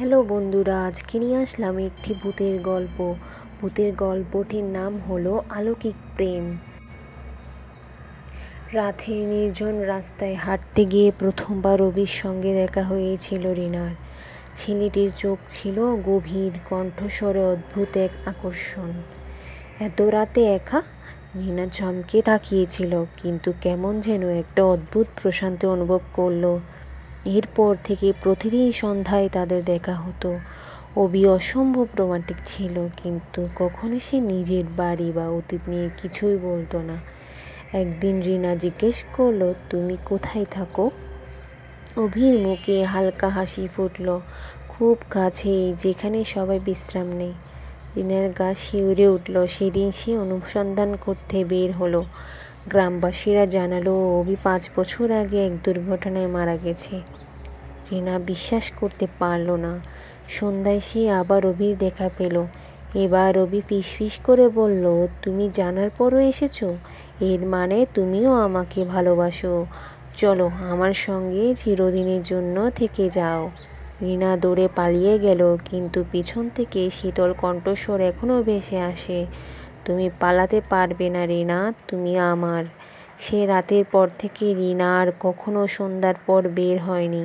Hello বন্ধুরা, আজকে নিয়ে আসলাম একটি ভূতের গল্প। ভূতের গল্পটির নাম হলো অলৌকিক প্রেম। রাতের নির্জন রাস্তায় হাঁটতে গিয়ে প্রথমবার রবির সঙ্গে দেখা হয়েছিল রিনার। ছেলেটির চোখ ছিল গভীর, কণ্ঠস্বরে অদ্ভুত এক আকর্ষণ। এত রাতে একা? রিনা চমকে তাকিয়েছিল, কিন্তু কেমন যেন একটা অদ্ভুত প্রশান্তি অনুভব করলো। এরপর থেকে প্রতিদিন সন্ধ্যায় তাদের দেখা হতো। অভি অসম্ভব রোমান্টিক ছিল, কিন্তু কখনো সে নিজের বাড়ি বা অতীত নিয়ে কিছুই বলতো না। একদিন রিনা জিজ্ঞেস করলো, তুমি কোথায় থাকো? অভির মুখে হালকা হাসি ফুটল। খুব কাছেই, যেখানে সবাই বিশ্রাম নেয়। রিনার গা শিউরে উঠল। সেদিন সে অনুসন্ধান করতে বের হলো। গ্রামবাসীরা জানালো অভি 5 বছর আগে এক দুর্ঘটনায় মারা গেছে। রিনা বিশ্বাস করতে পারল না। সন্ধ্যায় সে আবার অভির দেখা পেল। এবার অভি ফিসফিস করে বলল, তুমি জানার পরও এসেছো? এর মানে তুমিও আমাকে ভালোবাসো। চলো আমার সঙ্গে চিরদিনের জন্য থেকে যাও। রিনা দৌড়ে পালিয়ে গেল, কিন্তু পিছন থেকে শীতল কণ্ঠস্বর এখনও ভেসে আসে, তুমি পালাতে পারবে না রিনা, তুমি আমার। সে রাতের পর থেকে রিনা আর কখনো সন্ধ্যার পর বের হয়নি।